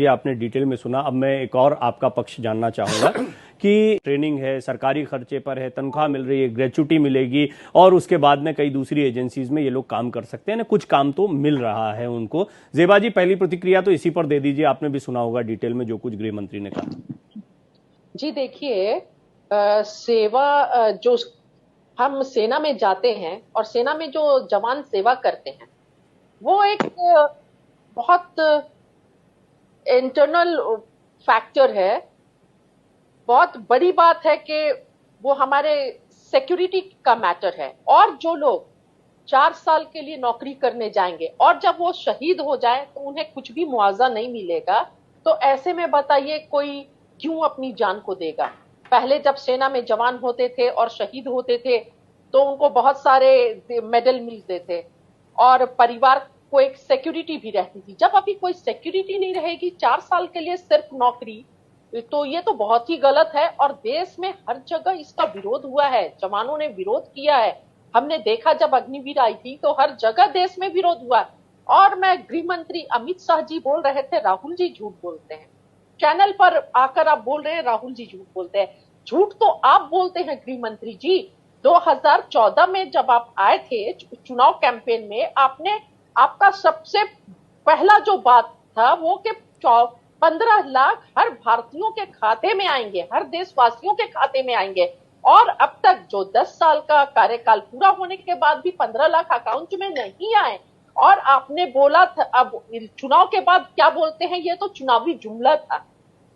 ये आपने डिटेल में सुना। अब मैं एक और आपका पक्ष जानना चाहूंगा कि ट्रेनिंग है, सरकारी खर्चे पर है, तनख्वाह मिल रही है, ग्रेच्युटी मिलेगी और उसके बाद में कई दूसरी एजेंसीज में ये लोग काम कर सकते हैं ना, कुछ काम तो मिल रहा है उनको। ज़ेबा जी, पहली प्रतिक्रिया तो इसी पर दे दीजिए। आपने भी सुना होगा डिटेल में जो कुछ गृह मंत्री ने कहा। जी देखिए, सेवा जो हम सेना में जाते हैं और सेना में जो जवान सेवा करते हैं वो एक बहुत इंटरनल फैक्टर है। बहुत बड़ी बात है कि वो हमारे सिक्योरिटी का मैटर है। और जो लोग 4 साल के लिए नौकरी करने जाएंगे और जब वो शहीद हो जाए तो उन्हें कुछ भी मुआवजा नहीं मिलेगा, तो ऐसे में बताइए कोई क्यों अपनी जान को देगा। पहले जब सेना में जवान होते थे और शहीद होते थे तो उनको बहुत सारे मेडल मिलते थे और परिवार को एक सिक्योरिटी भी रहती थी। जब अभी कोई सिक्योरिटी नहीं रहेगी, 4 साल के लिए सिर्फ नौकरी, तो ये तो बहुत ही गलत है। और देश में हर जगह इसका विरोध हुआ है, जवानों ने विरोध किया है। हमने देखा जब अग्निवीर आई थी तो हर जगह देश में विरोध हुआ। और मैं गृह मंत्री अमित शाह जी बोल रहे थे राहुल जी झूठ बोलते हैं, चैनल पर आकर आप बोल रहे हैं राहुल जी झूठ बोलते हैं। झूठ तो आप बोलते हैं गृह मंत्री जी। 2014 में जब आप आए थे चुनाव कैंपेन में, आपने आपका सबसे पहला जो बात था वो कि 15 लाख हर भारतीयों के खाते में आएंगे, हर देशवासियों के खाते में आएंगे। और अब तक जो 10 साल का कार्यकाल पूरा होने के बाद भी 15 लाख अकाउंट में नहीं आए। और आपने बोला था, अब चुनाव के बाद क्या बोलते हैं, ये तो चुनावी जुमला था।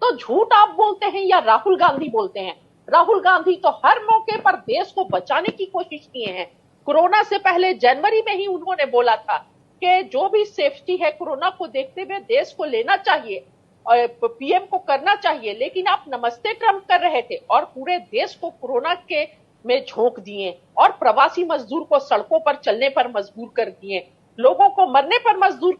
तो झूठ आप बोलते हैं या राहुल गांधी बोलते हैं? राहुल गांधी तो हर मौके पर देश को बचाने की कोशिश किए हैं। कोरोना से पहले जनवरी में ही उन्होंने बोला था कि जो भी सेफ्टी है कोरोना को देखते हुए देश को लेना चाहिए और पीएम को करना चाहिए। लेकिन आप नमस्ते ट्रम्प कर रहे थे और पूरे देश को कोरोना के में झोंक दिए और प्रवासी मजदूर को सड़कों पर चलने पर मजबूर कर दिए, लोगों को मरने पर मजबूर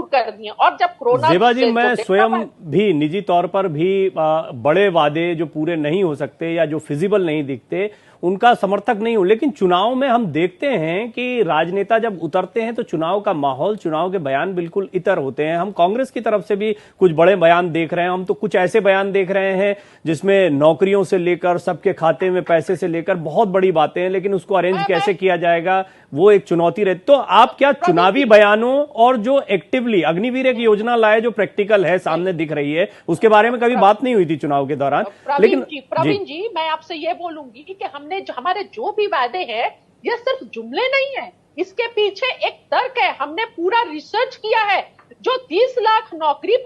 कर दिए। और जब कोरोना, ज़ेबा जी, मैं स्वयं भी निजी तौर पर भी बड़े वादे जो पूरे नहीं हो सकते या जो फिजिबल नहीं दिखते उनका समर्थक नहीं हूं, लेकिन चुनाव में हम देखते हैं कि राजनेता जब उतरते हैं तो चुनाव का माहौल, चुनाव के बयान बिल्कुल इतर होते हैं। हम कांग्रेस की तरफ से भी कुछ बड़े बयान देख रहे हैं। हम तो कुछ ऐसे बयान देख रहे हैं जिसमें नौकरियों से लेकर सबके खाते में पैसे से लेकर बहुत बड़ी बातें हैं, लेकिन उसको अरेंज कैसे किया जाएगा वो एक चुनौती रहती। तो आप क्या चुनावी बयानों और जो एक्टिवली अग्निवीर एक योजना लाए जो प्रैक्टिकल है, सामने दिख रही है, उसके बारे में कभी बात नहीं हुई थी चुनाव के दौरान? लेकिन प्रवीण जी, मैं आपसे ये बोलूंगी कि हमने हमारे जो भी वादे हैं ये सिर्फ जुमले नहीं है, इसके पीछे एक तर्क है। हमने पूरा रिसर्च किया है। जो 30 लाख नौकरी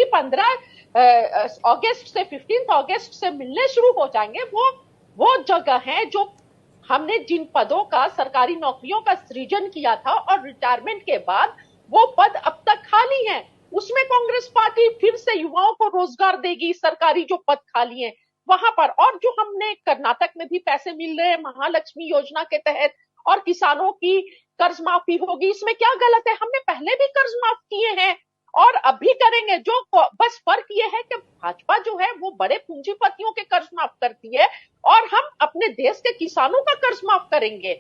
15 अगस्त से 15 अगस्त से मिलने शुरू हो जाएंगे, वो जगह है जो हमने जिन पदों का, सरकारी नौकरियों का सृजन किया था और रिटायरमेंट के बाद वो पद अब तक खाली हैं। उसमें कांग्रेस पार्टी फिर से युवाओं को रोजगार देगी, सरकारी जो पद खाली हैं वहां पर। और जो हमने कर्नाटक में भी पैसे मिल रहे हैं महालक्ष्मी योजना के तहत, और किसानों की कर्ज माफी होगी, इसमें क्या गलत है? हमने पहले भी कर्ज माफ किए हैं और अभी करेंगे। जो बस फर्क ये है कि भाजपा जो है वो बड़े पूंजीपतियों के कर्ज माफ करती है और हम अपने देश के किसानों का कर्ज माफ करेंगे।